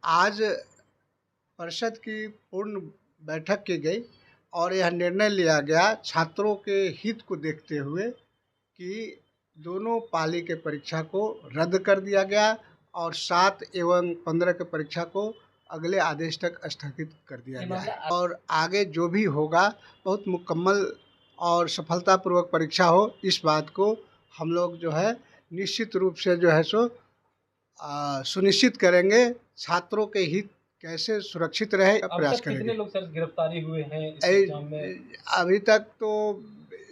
आज परिषद की पूर्ण बैठक की गई और यह निर्णय लिया गया छात्रों के हित को देखते हुए कि दोनों पाली के परीक्षा को रद्द कर दिया गया और 7 एवं 15 के परीक्षा को अगले आदेश तक स्थगित कर दिया गया है। और आगे जो भी होगा बहुत मुकम्मल और सफलतापूर्वक परीक्षा हो, इस बात को हम लोग जो है निश्चित रूप से जो है सो सुनिश्चित करेंगे। छात्रों के हित कैसे सुरक्षित रहे प्रयास करेंगे। कितने लोग सर गिरफ्तारी हुए हैं इस एग्जाम में? अभी तक तो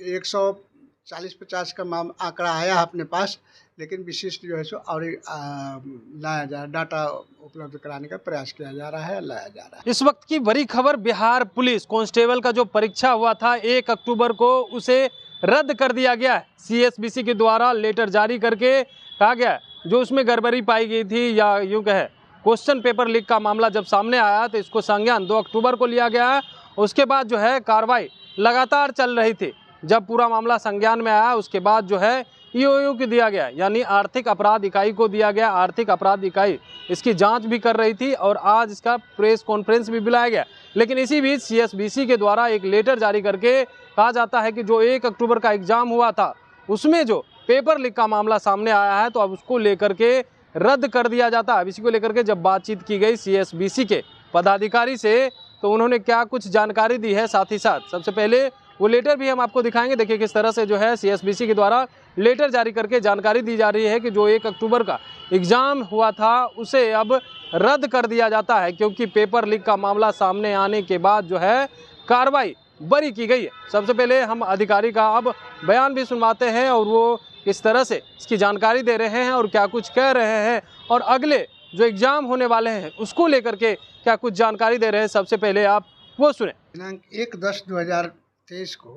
140-50 का आंकड़ा आया है अपने पास, लेकिन विशिष्ट जो है सो और लाया जा डाटा उपलब्ध कराने का प्रयास किया जा रहा है, लाया जा रहा है। इस वक्त की बड़ी खबर, बिहार पुलिस कांस्टेबल का जो परीक्षा हुआ था 1 अक्टूबर को, उसे रद्द कर दिया गया है। CSBC के द्वारा लेटर जारी करके कहा गया जो उसमें गड़बड़ी पाई गई थी, या यूँ कहे क्वेश्चन पेपर लीक का मामला जब सामने आया तो इसको संज्ञान 2 अक्टूबर को लिया गया है। उसके बाद जो है कार्रवाई लगातार चल रही थी। जब पूरा मामला संज्ञान में आया उसके बाद जो है EOU को दिया गया, यानी आर्थिक अपराध इकाई को दिया गया। आर्थिक अपराध इकाई इसकी जांच भी कर रही थी और आज इसका प्रेस कॉन्फ्रेंस भी बुलाया गया। लेकिन इसी बीच CSBC के द्वारा एक लेटर जारी करके कहा जाता है कि जो 1 अक्टूबर का एग्जाम हुआ था उसमें जो पेपर लीक का मामला सामने आया है तो अब उसको लेकर के रद्द कर दिया जाता है। इसी को लेकर के जब बातचीत की गई CSBC के पदाधिकारी से तो उन्होंने क्या कुछ जानकारी दी है, साथ ही साथ सबसे पहले वो लेटर भी हम आपको दिखाएंगे। देखिए किस तरह से जो है CSBC के द्वारा लेटर जारी करके जानकारी दी जा रही है कि जो 1 अक्टूबर का एग्ज़ाम हुआ था उसे अब रद्द कर दिया जाता है, क्योंकि पेपर लीक का मामला सामने आने के बाद जो है कार्रवाई बरी की गई है। सबसे पहले हम अधिकारी का अब बयान भी सुनवाते हैं और वो किस तरह से इसकी जानकारी दे रहे हैं और क्या कुछ कह रहे हैं और अगले जो एग्ज़ाम होने वाले हैं उसको लेकर के क्या कुछ जानकारी दे रहे हैं। सबसे पहले आप वो सुने। दिनांक 1/10/2023 को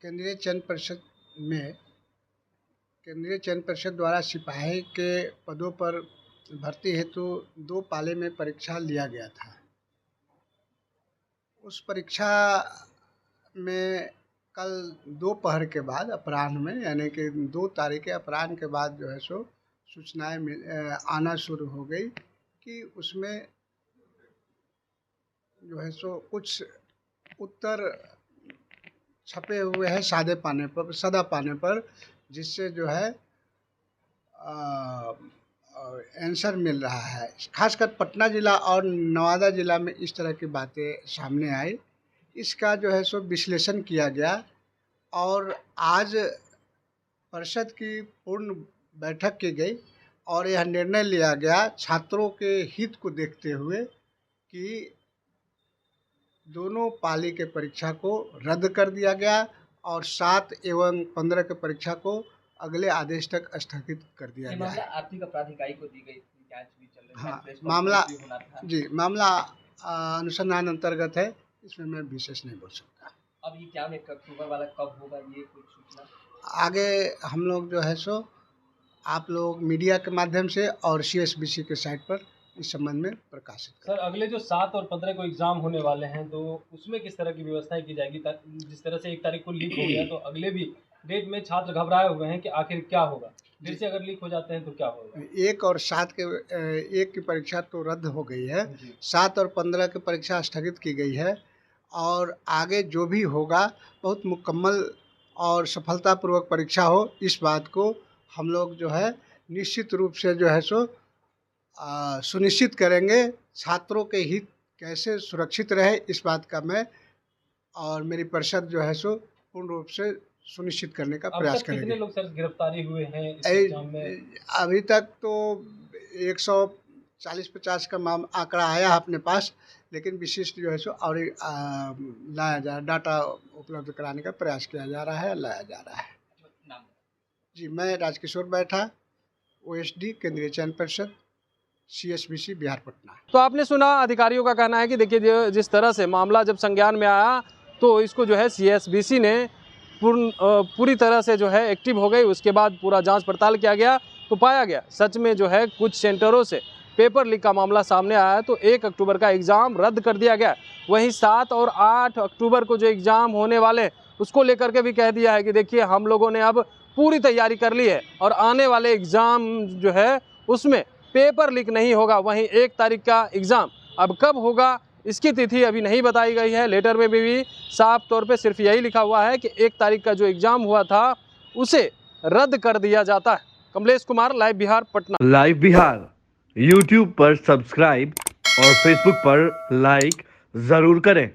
केंद्रीय चयन परिषद द्वारा सिपाही के पदों पर भर्ती हेतु 2 पाले में परीक्षा लिया गया था। उस परीक्षा में कल दोपहर के बाद अपराह्न में, यानी कि 2 तारीख के अपराह्न के बाद जो है सो सूचनाएं आना शुरू हो गई कि उसमें जो है सो कुछ उत्तर छपे हुए हैं सादा पाने पर, जिससे जो है आंसर मिल रहा है। खासकर पटना ज़िला और नवादा ज़िला में इस तरह की बातें सामने आई। इसका जो है सो विश्लेषण किया गया और आज परिषद की पूर्ण बैठक की गई और यह निर्णय लिया गया छात्रों के हित को देखते हुए कि दोनों पाली के परीक्षा को रद्द कर दिया गया और 7 एवं 15 के परीक्षा को अगले आदेश तक स्थगित कर दिया गया है। आर्थिक अपराध इकाई को दी गई जांच भी चल रही है। हाँ, मामला अनुसंधान अंतर्गत है, इसमें मैं विशेष नहीं बोल सकता। अब ये क्या 1 अक्टूबर वाला कब होगा, ये कुछ सूचना आगे हम लोग जो है सो आप लोग मीडिया के माध्यम से और CSBC के साइट पर इस संबंध में प्रकाशित करें। सर अगले जो 7 और 15 को एग्जाम होने वाले हैं तो उसमें किस तरह की व्यवस्थाएं की जाएगी? जिस तरह से 1 तारीख को लीक हो गया तो अगले भी डेट में छात्र घबराए हुए हैं कि आखिर क्या होगा, फिर से अगर लीक हो जाते हैं तो क्या होगा? 1 और 7 के 1 की परीक्षा तो रद्द हो गई है, 7 और 15 की परीक्षा स्थगित की गई है और आगे जो भी होगा बहुत मुकम्मल और सफलतापूर्वक परीक्षा हो, इस बात को हम लोग जो है निश्चित रूप से जो है सो सुनिश्चित करेंगे। छात्रों के हित कैसे सुरक्षित रहे, इस बात का मैं और मेरी परिषद जो है सो पूर्ण रूप से सुनिश्चित करने का प्रयास करेंगे। कितने लोग सर गिरफ्तारी हुए हैं इस एग्जाम में? अभी तक तो 140-50 का आंकड़ा आया है अपने पास, लेकिन विशिष्ट जो है सो और लाया जा डाटा उपलब्ध कराने का प्रयास किया जा रहा है, लाया जा रहा है। जी, मैं राजकिशोर बैठा, OSD केंद्रीय चयन परिषद, CSBC बिहार पटना। तो आपने सुना, अधिकारियों का कहना है कि देखिए जिस तरह से मामला जब संज्ञान में आया तो इसको जो है CSBC ने पूरी तरह से जो है एक्टिव हो गई। उसके बाद पूरा जांच पड़ताल किया गया तो पाया गया सच में जो है कुछ सेंटरों से पेपर लीक का मामला सामने आया है तो 1 अक्टूबर का एग्ज़ाम रद्द कर दिया गया। वहीं 7 और 8 अक्टूबर को जो एग्ज़ाम होने वाले उसको लेकर के भी कह दिया है कि देखिए हम लोगों ने अब पूरी तैयारी कर ली है और आने वाले एग्ज़ाम जो है उसमें पेपर लीक नहीं होगा। वहीं 1 तारीख का एग्ज़ाम अब कब होगा इसकी तिथि अभी नहीं बताई गई है। लेटर में भी साफ तौर पे सिर्फ यही लिखा हुआ है कि 1 तारीख का जो एग्ज़ाम हुआ था उसे रद्द कर दिया जाता है। Kamlesh Kumar, live Bihar, Patna. Live Bihar YouTube पर सब्सक्राइब और फेसबुक पर लाइक जरूर करें।